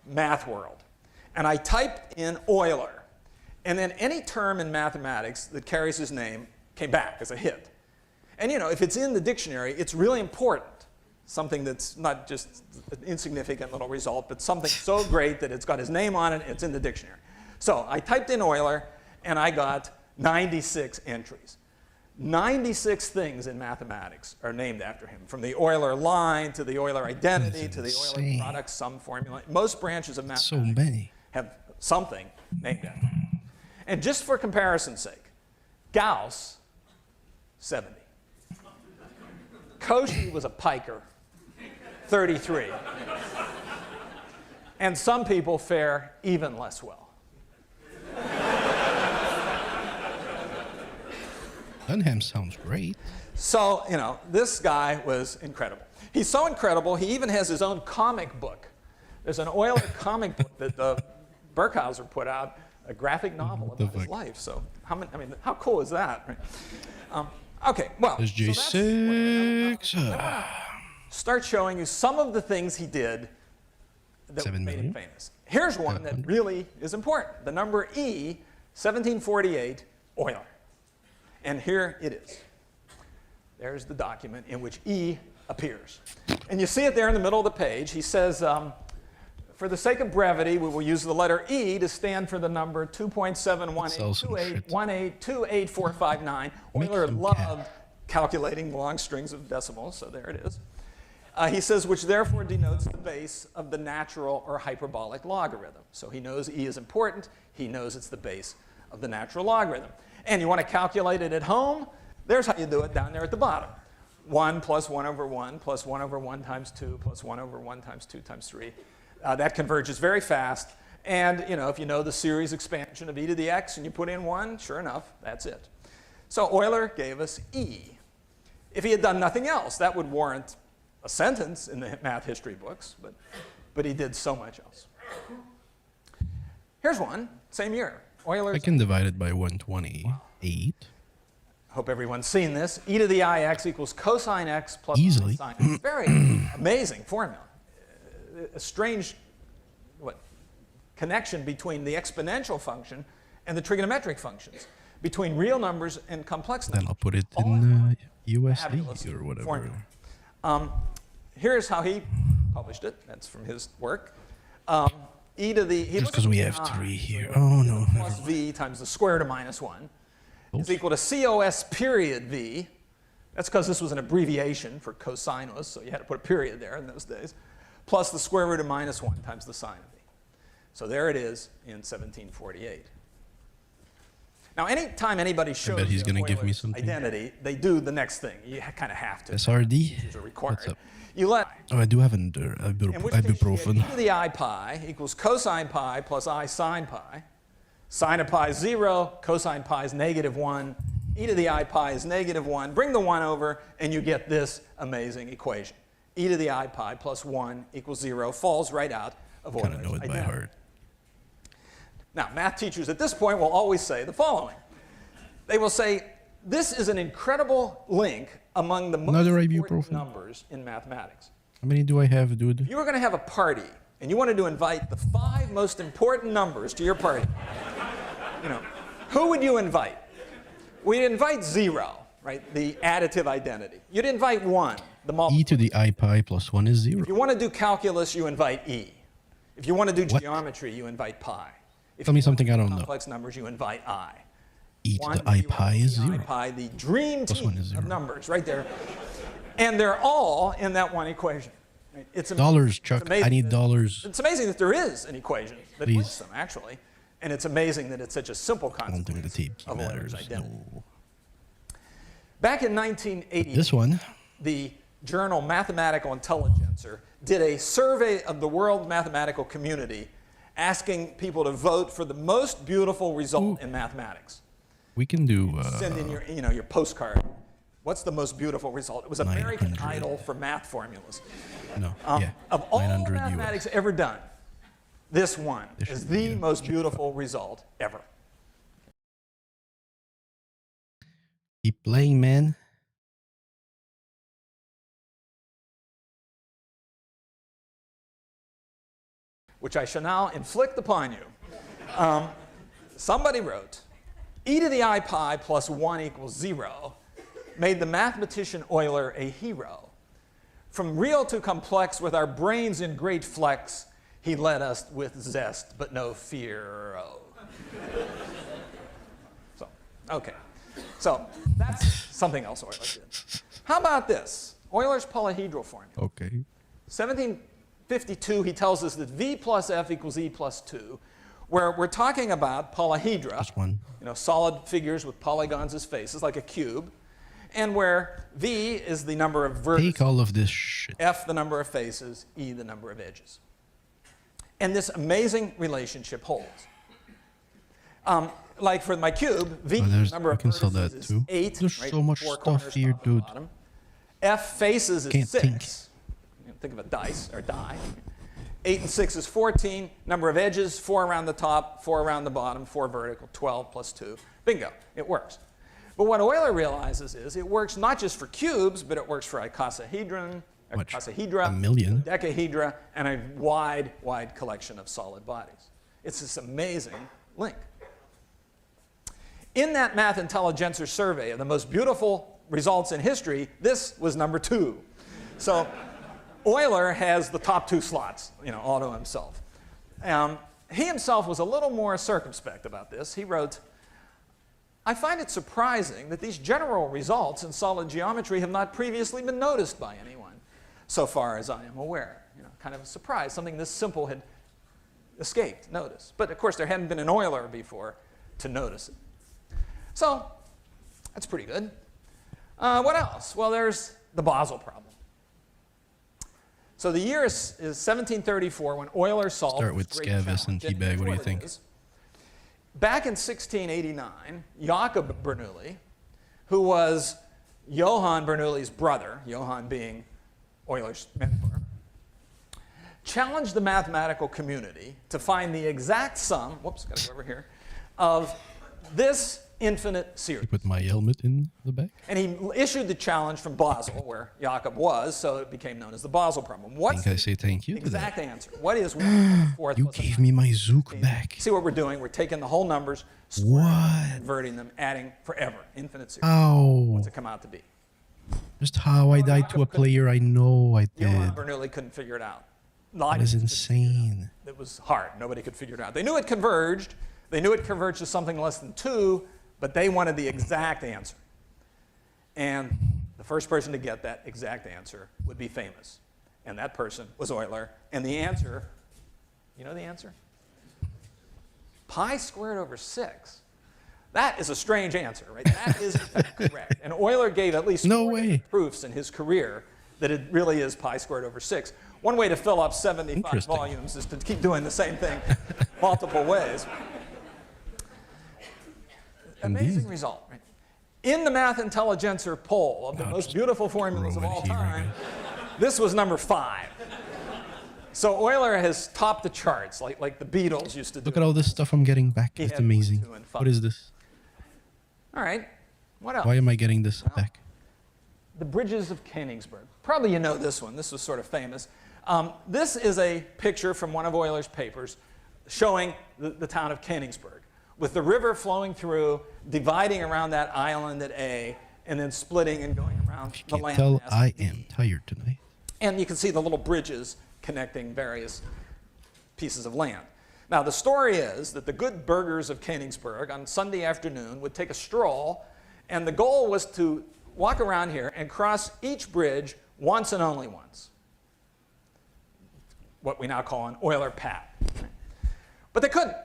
math world. And I typed in Euler. And then any term in mathematics that carries his name came back as a hit. And you know, if it's in the dictionary, it's really important. Something that's not just an insignificant little result, but something so great that it's got his name on it, it's in the dictionary. So I typed in Euler, and I got 96 entries. 96 things in mathematics are named after him, from the Euler line to the Euler identity to the Euler product sum formula. Most branches of mathematics have something named after him. And just for comparison's sake, Gauss, 70. Cauchy was a piker, 33. And some people fare even less well. Dunham sounds great. So, you know, this guy was incredible. He's so incredible, he even has his own comic book. There's an Euler comic book that Berkhauser put out, a graphic novel about his life. So, how cool is that? Right? Okay, well, there's J6. Start showing you some of the things he did that made him famous. Here's one that really is important. The number E, 1748, Euler. And here it is. There's the document in which E appears. And you see it there in the middle of the page. He says, for the sake of brevity, we will use the letter E to stand for the number 2.71828282459. Euler loved calculating long strings of decimals, so there it is. He says, which therefore denotes the base of the natural or hyperbolic logarithm. So he knows E is important. He knows it's the base of the natural logarithm. And you want to calculate it at home? There's how you do it down there at the bottom. 1 plus 1 over 1 plus 1 over 1 times 2 plus 1 over 1 times 2 times 3. That converges very fast. And you know, if you know the series expansion of e to the x and you put in 1, sure enough, that's it. So Euler gave us E. If he had done nothing else, that would warrant a sentence in the math history books, but he did so much else. Here's one, same year. Euler's, I can divide it by 128. Hope everyone's seen this. E to the ix equals cosine x plus easily. sine x. Very amazing formula. A strange connection between the exponential function and the trigonometric functions, between real numbers and complex numbers. Then I'll put it in USD or whatever. Here's how he published it. That's from his work. E to the, just because we have 3 here. Oh, no. Plus v times the square root of minus 1 is equal to cos period v. That's because this was an abbreviation for cosinus, so you had to put a period there in those days, plus the square root of minus 1 times the sine of v. So there it is in 1748. Now, anytime anybody shows you Euler's identity, they do the next thing. You kind of have to. SRD? What's up? You let. Oh, I do have an ibuprofen. E to the I pi equals cosine pi plus I sine pi. Sine of pi is 0, cosine pi is -1, e to the I pi is -1. Bring the 1 over, and you get this amazing equation. E to the I pi plus 1 equals 0 falls right out of Euler's identity. I kind of know it by heart. Now, math teachers at this point will always say the following. They will say, this is an incredible link among the most important numbers in mathematics. How many do I have, dude? If you were going to have a party, and you wanted to invite the 5 most important numbers to your party, you know, who would you invite? We'd invite 0, right, the additive identity. You'd invite 1, the multiplication. E to the I pi plus 1 is 0. If you want to do calculus, you invite E. If you want to do geometry, you invite pi. If Tell me something I don't know. Complex numbers, you invite I. E to the I pi is 0. I pi, the dream team of numbers, right there. And they're all in that one equation. Right? It's dollars, Chuck. I need dollars. It's amazing that there is an equation that links them, actually. And it's amazing that it's such a simple consequence of Euler's identity. No. Back in 1988, this one, the journal Mathematical Intelligencer did a survey of the world mathematical community asking people to vote for the most beautiful result in mathematics. We can do... send in your postcard. What's the most beautiful result? It was American Idol for math formulas. No, of all mathematics ever done, this one is the most beautiful result ever. Keep playing, man. which I shall now inflict upon you. Somebody wrote, e to the I pi plus 1 equals 0 made the mathematician Euler a hero. From real to complex, with our brains in great flex, he led us with zest, but no fear. So, okay. So that's something else Euler did. How about this? Euler's polyhedral formula. Okay. 1752, he tells us that V plus F equals E plus 2, where we're talking about polyhedra, Just one. solid figures with polygons as faces, like a cube, and where V is the number of vertices, Take all of this shit. F the number of faces, E the number of edges. And this amazing relationship holds. Like for my cube, V the number of vertices is 8. There's right? so much 4 stuff corners, here, top and dude. bottom. F faces is Can't 6. think. Think of a dice or die. 8 and 6 is 14. Number of edges, 4 around the top, 4 around the bottom, 4 vertical, 12 plus 2. Bingo, it works. But what Euler realizes is it works not just for cubes, but it works for icosahedron, A million. decahedra, and a wide, wide collection of solid bodies. It's this amazing link. In that Math Intelligencer survey of the most beautiful results in history, this was number 2. So Euler has the top 2 slots, all to himself. He himself was a little more circumspect about this. He wrote, I find it surprising that these general results in solid geometry have not previously been noticed by anyone, so far as I am aware. Kind of a surprise. Something this simple had escaped notice. But of course, there hadn't been an Euler before to notice it. So that's pretty good. What else? Well, there's the Basel problem. So the year is 1734 when Euler solved Start with this great Scavis and challenge. Teabag. What do you What it think? is, back in 1689, Jakob Bernoulli, who was Johann Bernoulli's brother, Johann being Euler's mentor, challenged the mathematical community to find the exact sum, whoops, got to go over here, of this infinite series. Put my helmet in the back. And he issued the challenge from Basel, where Jakob was, so it became known as the Basel problem. What's I say thank you the to that. exact answer? What is 1/4 You plus a gave me my Zook 19? back. See what we're doing? We're taking the whole numbers, squaring them, What? converting them, adding forever, infinite series. Ow. What's it come out to be? Just how I died to a player I know I Johann did. Bernoulli couldn't figure it out. That is insane. It was hard. Nobody could figure it out. They knew it converged. They knew it converged to something less than 2, but they wanted the exact answer. And the first person to get that exact answer would be famous. And that person was Euler. And the answer, you know the answer? Pi squared over 6. That is a strange answer, right? That is in fact correct. And Euler gave at least No 4 way. proofs in his career that it really is pi squared over 6. One way to fill up 75 Interesting. volumes is to keep doing the same thing multiple ways. Amazing Indeed. result, right? In the Math Intelligencer poll of the most beautiful formulas of all time, this was number 5. So Euler has topped the charts like the Beatles used to do. Look at all this stuff I'm getting back. He It's had 1, amazing. 2, and 5. What is this? All right, what else? Why am I getting this back? The Bridges of Königsberg. Probably you know this one. This was sort of famous. This is a picture from one of Euler's papers showing the town of Königsberg, with the river flowing through, dividing around that island at A, and then splitting and going around the Can't land. tell mass I at B. am tired tonight. And you can see the little bridges connecting various pieces of land. Now, the story is that the good burghers of Königsberg on Sunday afternoon would take a stroll, and the goal was to walk around here and cross each bridge once and only once. What we now call an Euler path. But they couldn't.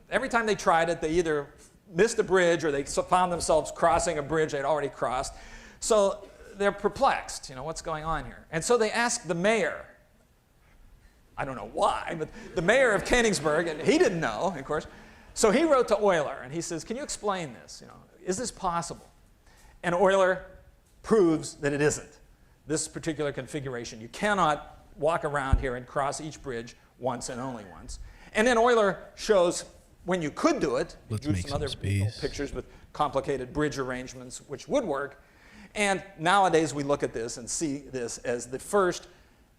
Every time they tried it, they either missed a bridge or they found themselves crossing a bridge they'd already crossed. So they're perplexed, what's going on here? And so they asked the mayor. I don't know why, but the mayor of Königsberg, and he didn't know, of course. So he wrote to Euler, and he says, can you explain this? Is this possible? And Euler proves that it isn't. This particular configuration, you cannot walk around here and cross each bridge once and only once. And then Euler shows when you could do it. Let's He drew make some some other space. pictures with complicated bridge arrangements, which would work. And nowadays we look at this and see this as the first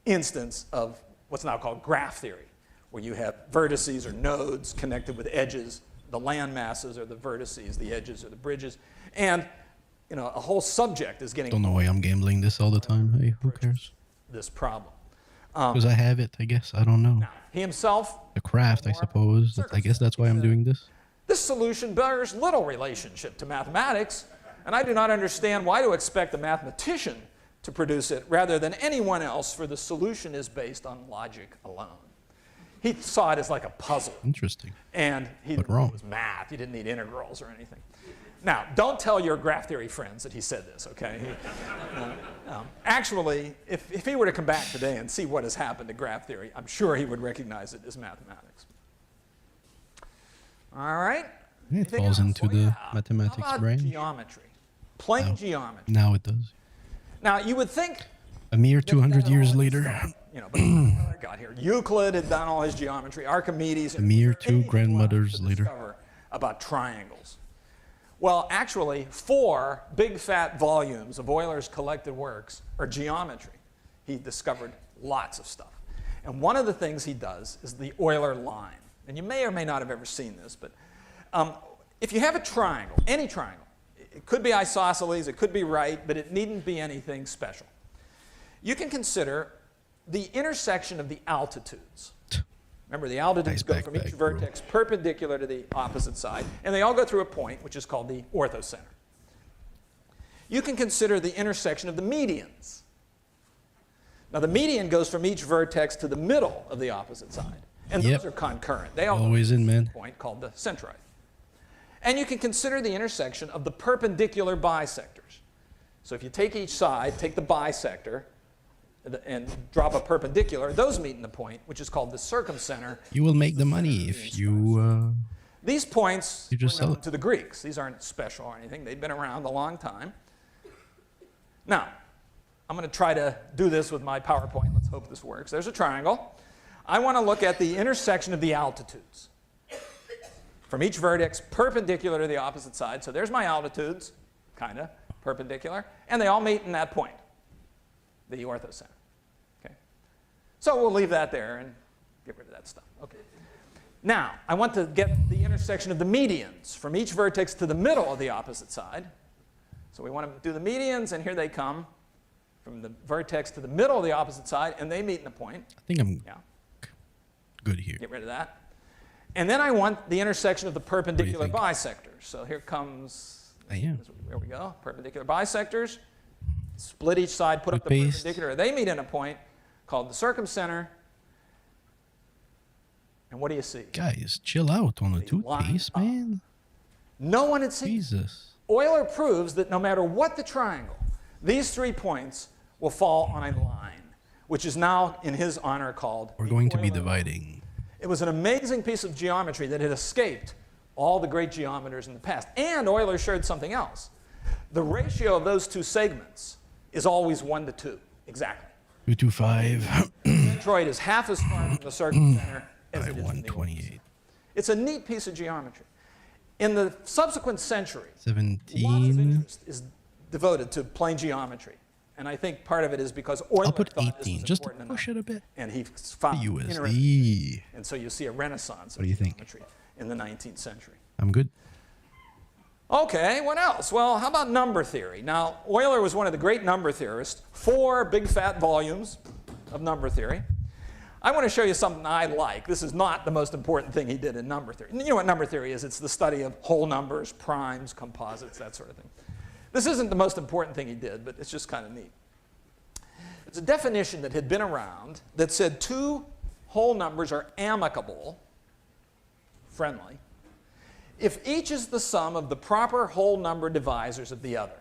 instance of what's now called graph theory, where you have vertices or nodes connected with edges. The land masses are the vertices, the edges are the bridges. And you know, a whole subject is getting... Don't know why I'm gambling this all the time. Hey, who cares? This problem. Because I have it, I guess. I don't know. Now, he himself... The craft, I suppose. I guess that's why I'm doing this. This solution bears little relationship to mathematics, and I do not understand why to expect a mathematician to produce it rather than anyone else, for the solution is based on logic alone. He saw it as like a puzzle. Interesting. And he But wrong. It was math. You didn't need integrals or anything. Now, don't tell your graph theory friends that he said this, okay? Actually, if he were to come back today and see what has happened to graph theory, I'm sure he would recognize it as mathematics. All right? It Anything falls else? into Well, the yeah. mathematics How about branch. geometry? Plane geometry. Now it does. Now, you would think... A mere 200 that years all later. this stuff, you know, but I got here. Euclid had done all his geometry. Archimedes... A mere was there 2 anything grandmothers left to later. discover about triangles? Well, actually, 4 big fat volumes of Euler's collected works are geometry. He discovered lots of stuff. And one of the things he does is the Euler line. And you may or may not have ever seen this, but if you have a triangle, any triangle, it could be isosceles, it could be right, but it needn't be anything special. You can consider the intersection of the altitudes. Remember, the altitudes go from each vertex perpendicular to the opposite side, and they all go through a point, which is called the orthocenter. You can consider the intersection of the medians. Now, the median goes from each vertex to the middle of the opposite side, and those are concurrent. They all Always in, man. Point called the centroid. And you can consider the intersection of the perpendicular bisectors. So if you take each side, take the bisector, and drop a perpendicular, those meet in the point, which is called the circumcenter. You will make the money if you... These points you just were known sell it. to the Greeks. These aren't special or anything. They've been around a long time. Now, I'm going to try to do this with my PowerPoint. Let's hope this works. There's a triangle. I want to look at the intersection of the altitudes from each vertex perpendicular to the opposite side. So there's my altitudes, kind of perpendicular, and they all meet in that point, the orthocenter. Okay. So we'll leave that there and get rid of that stuff. Okay. Now, I want to get the intersection of the medians from each vertex to the middle of the opposite side. So we want to do the medians, and here they come from the vertex to the middle of the opposite side, and they meet in a point. I think I'm good here. Get rid of that. And then I want the intersection of the perpendicular bisectors. So here comes, there we go, perpendicular bisectors. Split each side, put up the perpendicular. They meet in a point called the circumcenter. And what do you see? Guys, chill out on the toothpaste, man. No one had seen. Jesus. Euler proves that no matter what the triangle, these 3 points will fall on a line, which is now, in his honor, called We're going to be dividing. It was an amazing piece of geometry that had escaped all the great geometers in the past. And Euler showed something else. The ratio of those 2 segments is always 1 to 2, exactly. 2 to 5. The centroid is half as far from the circumcenter as it is from the 128. It's a neat piece of geometry. In the subsequent century, 17. lots of interest is devoted to plane geometry. And I think part of it is because Euler I'll put thought 18, this was just to important push enough. it a bit. And he found interest. USD. And so you see a renaissance What of do you think? geometry in the 19th century. I'm good. Okay, what else? Well, how about number theory? Now, Euler was one of the great number theorists. 4 big fat volumes of number theory. I want to show you something I like. This is not the most important thing he did in number theory. You know what number theory is? It's the study of whole numbers, primes, composites, that sort of thing. This isn't the most important thing he did, but it's just kind of neat. It's a definition that had been around that said 2 whole numbers are amicable, friendly, if each is the sum of the proper whole number divisors of the other.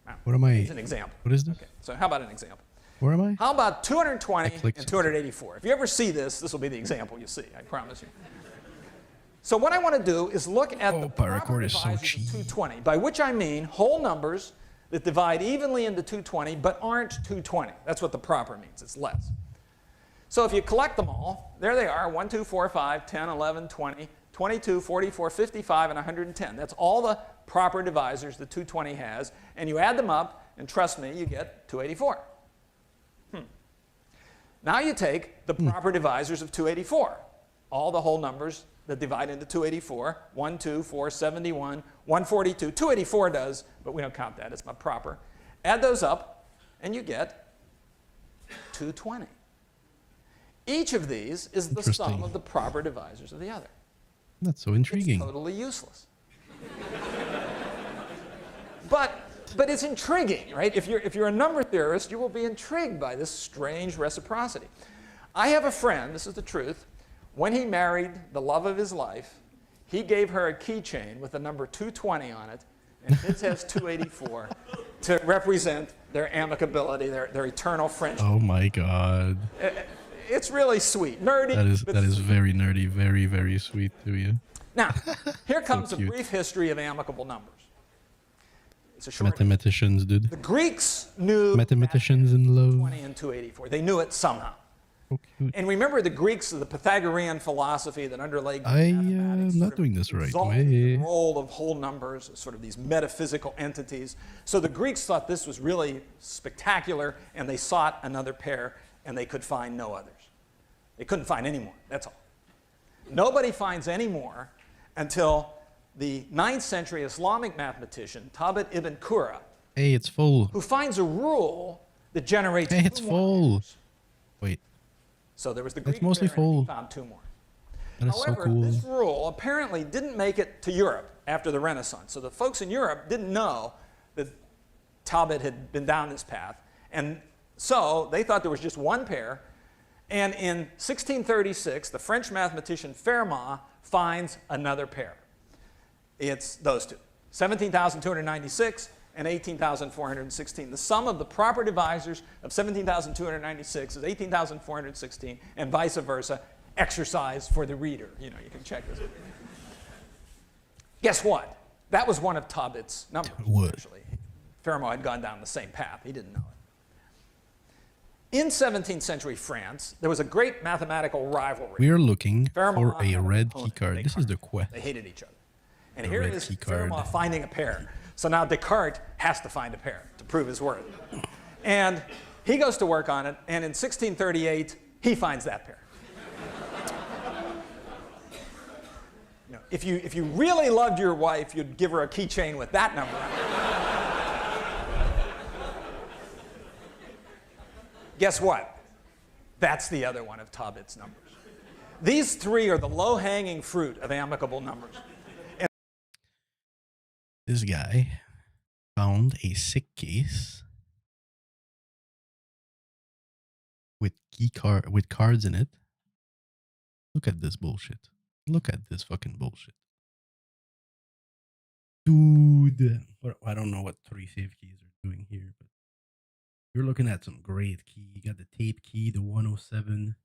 Now, What am I? it's an example. What is this? Okay, so how about an example? Where am I? How about 220 clicked. and 284? If you ever see this, this will be the example you see, I promise you. So what I want to do is look at the proper Pyrecord is so divisors of cheap. 220, by which I mean whole numbers that divide evenly into 220 but aren't 220. That's what the proper means. It's less. So if you collect them all, there they are, 1, 2, 4, 5, 10, 11, 20, 22, 44, 55, and 110. That's all the proper divisors that 220 has. And you add them up, and trust me, you get 284. Now you take the proper divisors of 284, all the whole numbers that divide into 284, 1, 2, 4, 71, 142. 284 does, but we don't count that. It's not proper. Add those up, and you get 220. Each of these is the sum of the proper divisors of the other. That's so intriguing. It's totally useless. But it's intriguing, right? If you're a number theorist, you will be intrigued by this strange reciprocity. I have a friend, this is the truth, when he married the love of his life, he gave her a keychain with the number 220 on it, and his has 284 to represent their amicability, their eternal friendship. Oh my God. It's really sweet. Nerdy. That is very nerdy, very, very sweet to you. Now, here comes So a cute. brief history of amicable numbers. It's a short. Mathematicians, dude. The Greeks knew Mathematicians in love. 20 and 284. They knew it somehow. So cute. And remember the Greeks, the Pythagorean philosophy that underlay I mathematics. am sort not of doing this right exalted way. the role of whole numbers, sort of these metaphysical entities. So the Greeks thought this was really spectacular, and they sought another pair, and they could find no others. They couldn't find any more, that's all. Nobody finds any more until the 9th century Islamic mathematician, Tabit ibn Qurra, Hey, it's full. who finds a rule that generates Hey, it's two more full. pairs. Wait, So there was the Greek mostly pair, and he full. found two more. that is so However, cool. this rule apparently didn't make it to Europe after the Renaissance. So the folks in Europe didn't know that Talbot had been down this path. And so they thought there was just one pair. And in 1636, the French mathematician Fermat finds another pair. It's those two, 17,296 and 18,416. The sum of the proper divisors of 17,296 is 18,416, and vice versa. Exercise for the reader. You know, you can check this. Guess what? That was one of Talbot's numbers, What? actually. Fermat had gone down the same path. He didn't know it. In 17th century France, there was a great mathematical rivalry. We are looking Fermat for a and red opponent, key card. This is Descartes. the They hated each other. And The here red is key card. Fermat finding a pair. So now Descartes has to find a pair to prove his worth. And he goes to work on it, and in 1638, he finds that pair. You know, if you really loved your wife, you'd give her a keychain with that number on it. Guess what? That's the other one of Talbot's numbers. These three are the low-hanging fruit of amicable numbers. This guy found a sick case with cards in it. Look at this bullshit. Look at this fucking bullshit. Dude. I don't know what 3 safe keys are doing here, but you're looking at some great key. You got the tape key, the 107.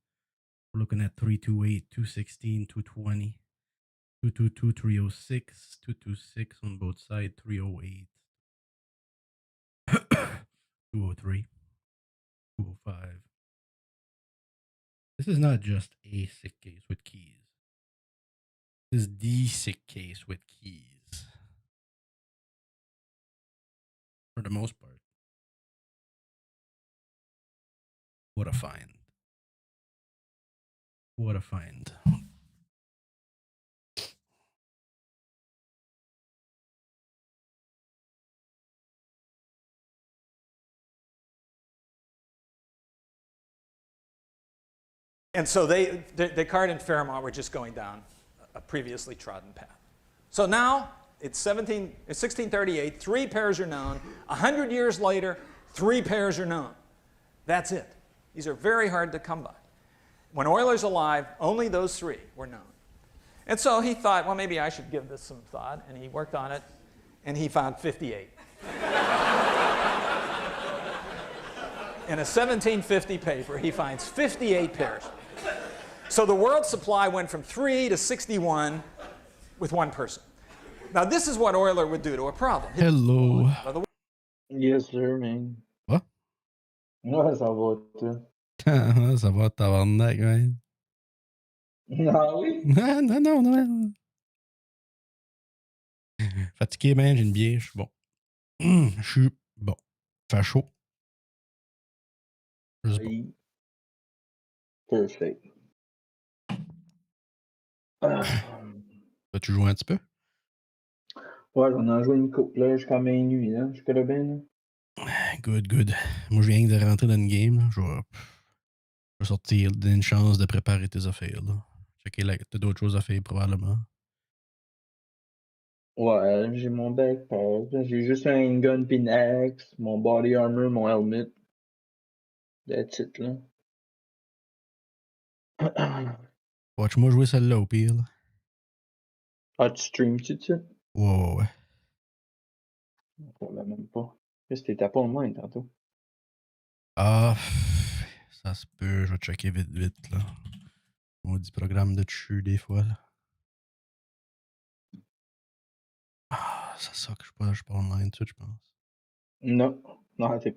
We're looking at 328, 216, 220, 222, 306, 226 on both sides, 308, 203, 205. This is not just a sick case with keys. This is the sick case with keys. For the most part. What a find. What a find. And so Descartes and Fermat were just going down a previously trodden path. So now it's 1638, 3 pairs are known. 100 years later, 3 pairs are known. That's it. These are very hard to come by. When Euler's alive, only those 3 were known. And so he thought, well, maybe I should give this some thought. And he worked on it, and he found 58. In a 1750 paper, he finds 58 pairs. So the world supply went from 3 to 61 with 1 person. Now, this is what Euler would do to a problem. Hello. Yes, sir, man. What? Ouais, ça va, toi. Ça va, tabarnak, ouais. Ah oui? Non. Fatigué, man, j'ai une bière, je suis bon. Je suis bon. Fait chaud. Je sais pas. Oui. Perfect. Ah. As-tu joué un petit peu? Ouais, j'en ai joué une couple, là, jusqu'à minuit, là. Jusqu'à là, ben, là. Good, good. Moi, je viens de rentrer dans une game. Là. Je vais sortir, donner une chance de préparer tes affaires. Là. Checker t'as d'autres choses à faire, probablement. Ouais, j'ai mon backpack, là, j'ai juste un handgun pis une axe, mon body armor, mon helmet. That's it, là. Watch-moi jouer celle-là, au pire. Là. Ah, tu streams-tu, tu sais? Ouais. On l'a même pas. Qu'est-ce que t'étais pas online tantôt? Ah, ça se peut. Je vais checker vite, là. Maudit programme de dessus, des fois, là. Ah, ça suck. Je suis pas online tout de suite, je pense. Non. Non, t'es pas